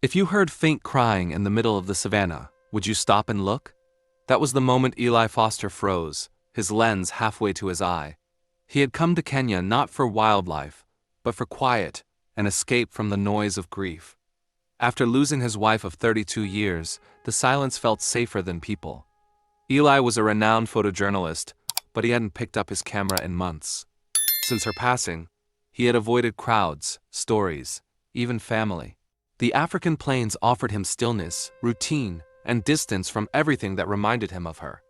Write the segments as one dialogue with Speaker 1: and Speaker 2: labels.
Speaker 1: If you heard faint crying in the middle of the savannah, would you stop and look? That was the moment Eli Foster froze, his lens halfway to his eye. He had come to Kenya not for wildlife, but for quiet and escape from the noise of grief. After losing his wife of 32 years, the silence felt safer than people. Eli was a renowned photojournalist, but he hadn't picked up his camera in months. Since her passing, he had avoided crowds, stories, even family. The African plains offered him stillness, routine, and distance from everything that reminded him of her.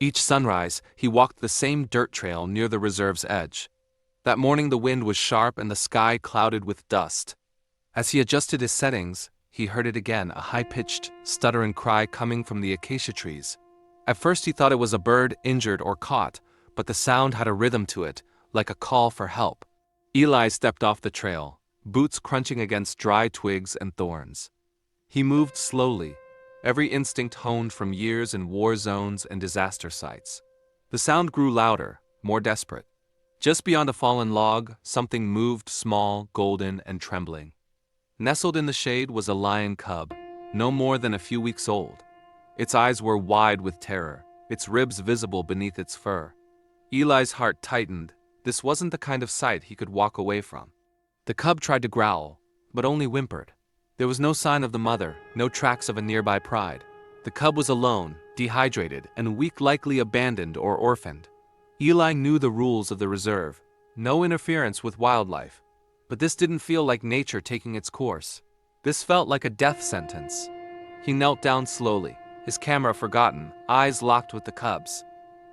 Speaker 1: Each sunrise, he walked the same dirt trail near the reserve's edge. That morning the wind was sharp and the sky clouded with dust. As he adjusted his settings, he heard it again, a high-pitched, stuttering cry coming from the acacia trees. At first he thought it was a bird injured or caught, but the sound had a rhythm to it, like a call for help. Eli stepped off the trail, boots crunching against dry twigs and thorns. He moved slowly, every instinct honed from years in war zones and disaster sites. The sound grew louder, more desperate. Just beyond a fallen log, something moved, small, golden, and trembling. Nestled in the shade was a lion cub, no more than a few weeks old. Its eyes were wide with terror, its ribs visible beneath its fur. Eli's heart tightened. This wasn't the kind of sight he could walk away from. The cub tried to growl, but only whimpered. There was no sign of the mother, no tracks of a nearby pride. The cub was alone, dehydrated, and weak, likely abandoned or orphaned. Eli knew the rules of the reserve, no interference with wildlife. But this didn't feel like nature taking its course. This felt like a death sentence. He knelt down slowly, his camera forgotten, eyes locked with the cub's.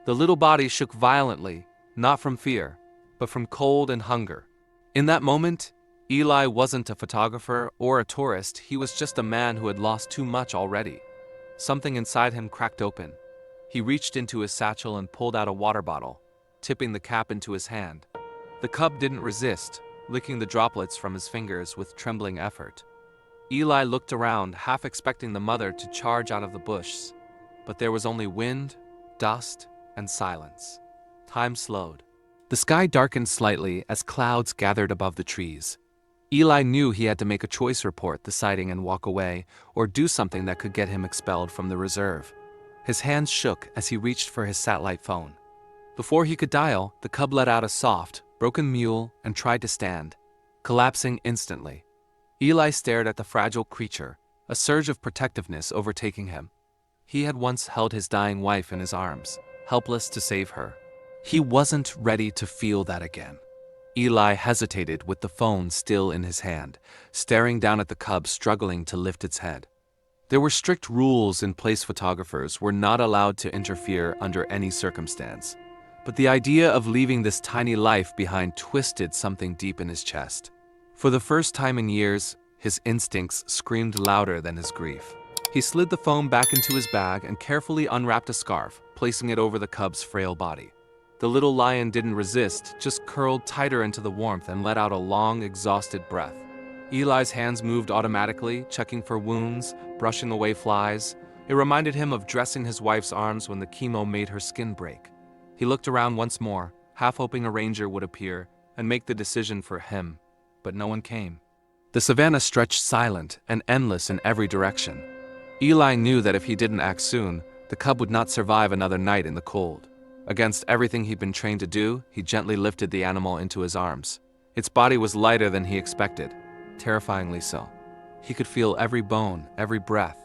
Speaker 1: The little body shook violently, not from fear, but from cold and hunger. In that moment, Eli wasn't a photographer or a tourist, he was just a man who had lost too much already. Something inside him cracked open. He reached into his satchel and pulled out a water bottle, tipping the cap into his hand. The cub didn't resist, licking the droplets from his fingers with trembling effort. Eli looked around, half expecting the mother to charge out of the bush, but there was only wind, dust, and silence. Time slowed. The sky darkened slightly as clouds gathered above the trees. Eli knew he had to make a choice, report the sighting and walk away, or do something that could get him expelled from the reserve. His hands shook as he reached for his satellite phone. Before he could dial, the cub let out a soft, broken mewl and tried to stand, collapsing instantly. Eli stared at the fragile creature, a surge of protectiveness overtaking him. He had once held his dying wife in his arms, helpless to save her. He wasn't ready to feel that again. Eli hesitated with the phone still in his hand, staring down at the cub struggling to lift its head. There were strict rules in place. Photographers were not allowed to interfere under any circumstance. But the idea of leaving this tiny life behind twisted something deep in his chest. For the first time in years, his instincts screamed louder than his grief. He slid the phone back into his bag and carefully unwrapped a scarf, placing it over the cub's frail body. The little lion didn't resist, just curled tighter into the warmth and let out a long, exhausted breath. Eli's hands moved automatically, checking for wounds, brushing away flies. It reminded him of dressing his wife's arms when the chemo made her skin break. He looked around once more, half hoping a ranger would appear and make the decision for him, but no one came. The savannah stretched silent and endless in every direction. Eli knew that if he didn't act soon, the cub would not survive another night in the cold. Against everything he'd been trained to do, he gently lifted the animal into his arms. Its body was lighter than he expected, terrifyingly so. He could feel every bone, every breath.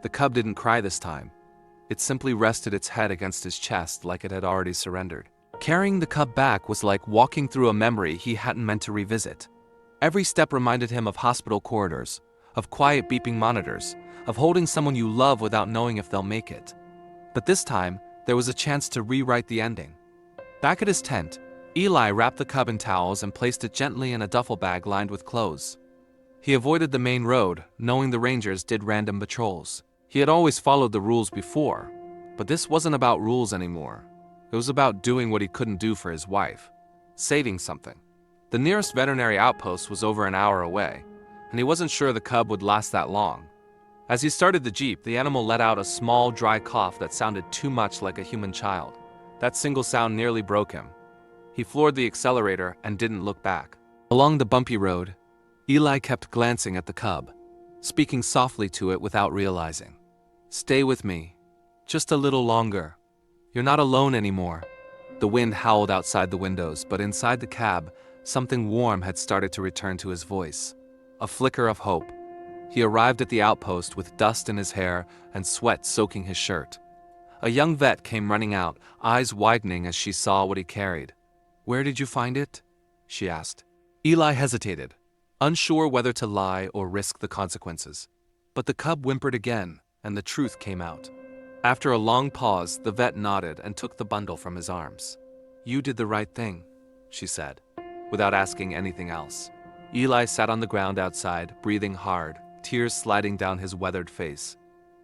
Speaker 1: The cub didn't cry this time. It simply rested its head against his chest like it had already surrendered. Carrying the cub back was like walking through a memory he hadn't meant to revisit. Every step reminded him of hospital corridors, of quiet beeping monitors, of holding someone you love without knowing if they'll make it. But this time, there was a chance to rewrite the ending. Back at his tent, Eli wrapped the cub in towels and placed it gently in a duffel bag lined with clothes. He avoided the main road, knowing the rangers did random patrols. He had always followed the rules before, but this wasn't about rules anymore. It was about doing what he couldn't do for his wife, saving something. The nearest veterinary outpost was over an hour away, and he wasn't sure the cub would last that long. As he started the jeep, the animal let out a small, dry cough that sounded too much like a human child. That single sound nearly broke him. He floored the accelerator and didn't look back. Along the bumpy road, Eli kept glancing at the cub. speaking softly to it without realizing. "Stay with me. Just a little longer. You're not alone anymore." The wind howled outside the windows, but inside the cab, something warm had started to return to his voice. A flicker of hope. He arrived at the outpost with dust in his hair and sweat soaking his shirt. A young vet came running out, eyes widening as she saw what he carried. "Where did you find it?" she asked. Eli hesitated, unsure whether to lie or risk the consequences. But the cub whimpered again, and the truth came out. After a long pause, the vet nodded and took the bundle from his arms. "You did the right thing," she said, without asking anything else. Eli sat on the ground outside, breathing hard, tears sliding down his weathered face.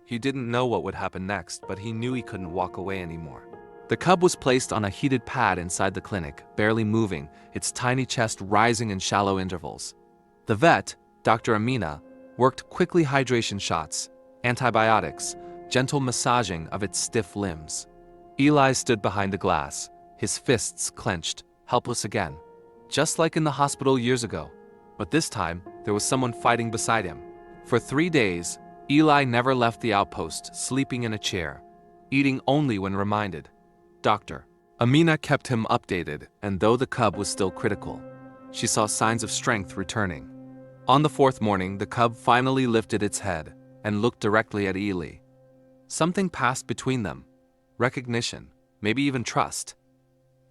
Speaker 1: He didn't know what would happen next, but he knew he couldn't walk away anymore. The cub was placed on a heated pad inside the clinic, barely moving, its tiny chest rising in shallow intervals. The vet, Dr. Amina, worked quickly hydration shots, antibiotics, gentle massaging of its stiff limbs. Eli stood behind the glass, his fists clenched, helpless again, just like in the hospital years ago. But this time, there was someone fighting beside him. For 3 days, Eli never left the outpost, sleeping in a chair, eating only when reminded. Dr. Amina kept him updated, and though the cub was still critical, she saw signs of strength returning. On the 4th morning, the cub finally lifted its head and looked directly at Eli. Something passed between them. Recognition, maybe even trust.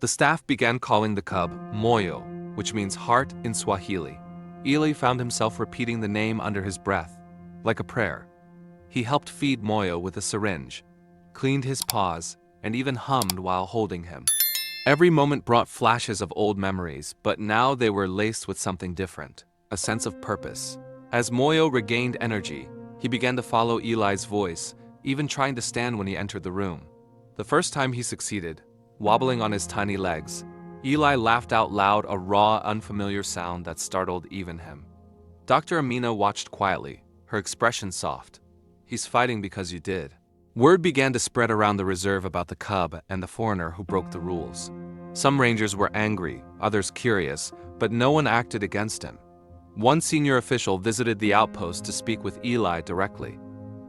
Speaker 1: The staff began calling the cub Moyo, which means heart in Swahili. Eli found himself repeating the name under his breath, like a prayer. He helped feed Moyo with a syringe, cleaned his paws, and even hummed while holding him. Every moment brought flashes of old memories, but now they were laced with something different, a sense of purpose. As Moyo regained energy, he began to follow Eli's voice, even trying to stand when he entered the room. The first time he succeeded, wobbling on his tiny legs, Eli laughed out loud, a raw, unfamiliar sound that startled even him. Dr. Amina watched quietly, her expression soft. "He's fighting because you did." Word began to spread around the reserve about the cub and the foreigner who broke the rules. Some rangers were angry, others curious, but no one acted against him. One senior official visited the outpost to speak with Eli directly.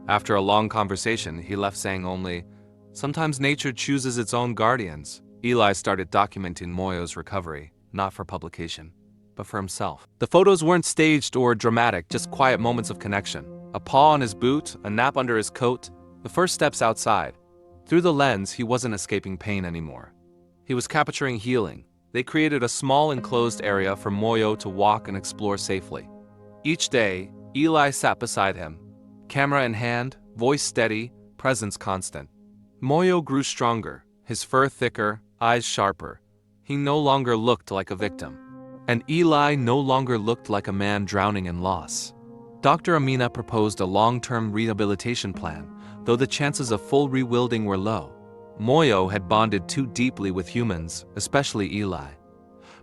Speaker 1: After a long conversation, he left saying only, "Sometimes nature chooses its own guardians." Eli started documenting Moyo's recovery, not for publication, but for himself. The photos weren't staged or dramatic, just quiet moments of connection. A paw on his boot, a nap under his coat, the first steps outside. Through the lens, he wasn't escaping pain anymore. He was capturing healing. They created a small enclosed area for Moyo to walk and explore safely. Each day, Eli sat beside him, camera in hand, voice steady, presence constant. Moyo grew stronger, his fur thicker, eyes sharper. He no longer looked like a victim. And Eli no longer looked like a man drowning in loss. Dr. Amina proposed a long-term rehabilitation plan, though the chances of full rewilding were low. Moyo had bonded too deeply with humans, especially Eli.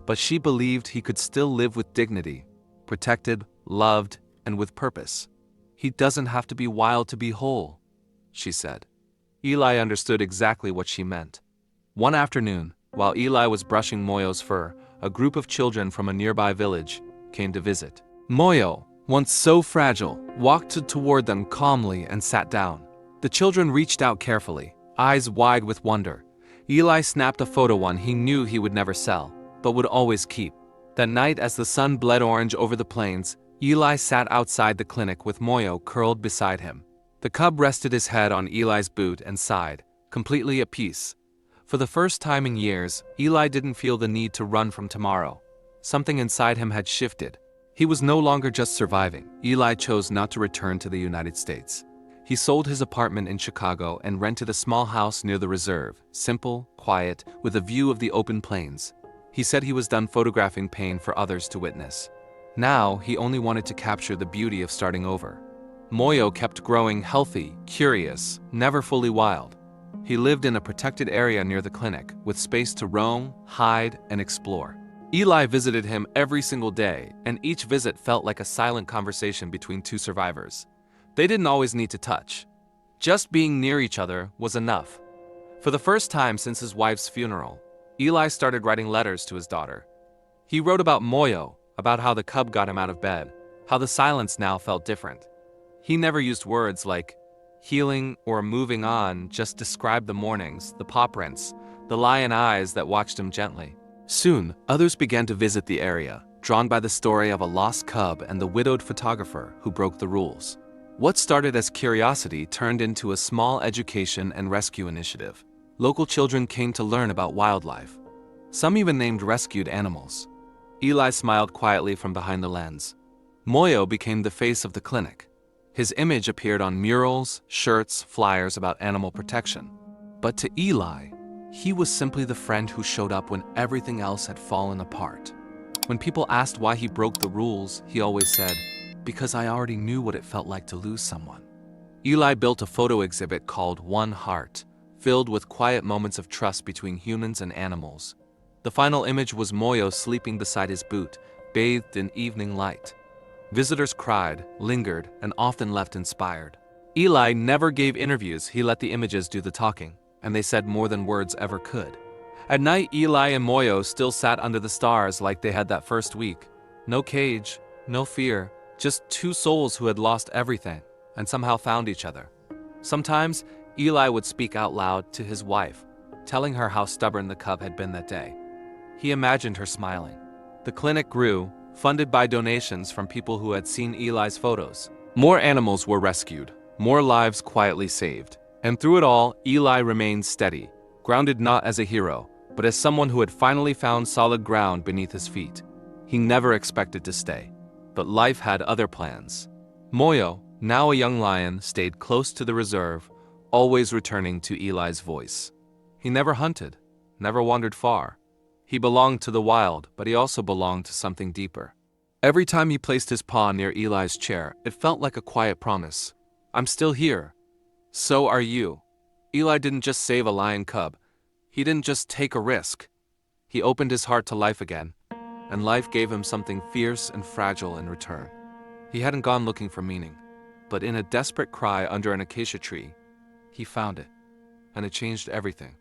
Speaker 1: But she believed he could still live with dignity, protected, loved, and with purpose. "He doesn't have to be wild to be whole," she said. Eli understood exactly what she meant. One afternoon, while Eli was brushing Moyo's fur, a group of children from a nearby village came to visit. Moyo, once so fragile, walked toward them calmly and sat down. The children reached out carefully, eyes wide with wonder. Eli snapped a photo one he knew he would never sell, but would always keep. That night, as the sun bled orange over the plains, Eli sat outside the clinic with Moyo curled beside him. The cub rested his head on Eli's boot and sighed, completely at peace. For the first time in years, Eli didn't feel the need to run from tomorrow. Something inside him had shifted. He was no longer just surviving. Eli chose not to return to the United States. He sold his apartment in Chicago and rented a small house near the reserve, simple, quiet, with a view of the open plains. He said he was done photographing pain for others to witness. Now, he only wanted to capture the beauty of starting over. Moyo kept growing healthy, curious, never fully wild. He lived in a protected area near the clinic, with space to roam, hide, and explore. Eli visited him every single day, and each visit felt like a silent conversation between two survivors. They didn't always need to touch. Just being near each other was enough. For the first time since his wife's funeral, Eli started writing letters to his daughter. He wrote about Moyo, about how the cub got him out of bed, how the silence now felt different. He never used words like healing or moving on, just described the mornings, the paw prints, the lion eyes that watched him gently. Soon, others began to visit the area, drawn by the story of a lost cub and the widowed photographer who broke the rules. What started as curiosity turned into a small education and rescue initiative. Local children came to learn about wildlife. Some even named rescued animals. Eli smiled quietly from behind the lens. Moyo became the face of the clinic. His image appeared on murals, shirts, flyers about animal protection. But to Eli, he was simply the friend who showed up when everything else had fallen apart. When people asked why he broke the rules, he always said, "Because I already knew what it felt like to lose someone." Eli built a photo exhibit called One Heart, filled with quiet moments of trust between humans and animals. The final image was Moyo sleeping beside his boot, bathed in evening light. Visitors cried, lingered, and often left inspired. Eli never gave interviews, he let the images do the talking, and they said more than words ever could. At night, Eli and Moyo still sat under the stars like they had that first week. No cage, no fear, just two souls who had lost everything and somehow found each other. Sometimes, Eli would speak out loud to his wife, telling her how stubborn the cub had been that day. He imagined her smiling. The clinic grew, funded by donations from people who had seen Eli's photos. More animals were rescued, more lives quietly saved. And through it all, Eli remained steady, grounded not as a hero, but as someone who had finally found solid ground beneath his feet. He never expected to stay, but life had other plans. Moyo, now a young lion, stayed close to the reserve, always returning to Eli's voice. He never hunted, never wandered far. He belonged to the wild, but he also belonged to something deeper. Every time he placed his paw near Eli's chair, it felt like a quiet promise. "I'm still here. So are you." Eli didn't just save a lion cub. He didn't just take a risk. He opened his heart to life again, and life gave him something fierce and fragile in return. He hadn't gone looking for meaning, but in a desperate cry under an acacia tree, he found it, and it changed everything.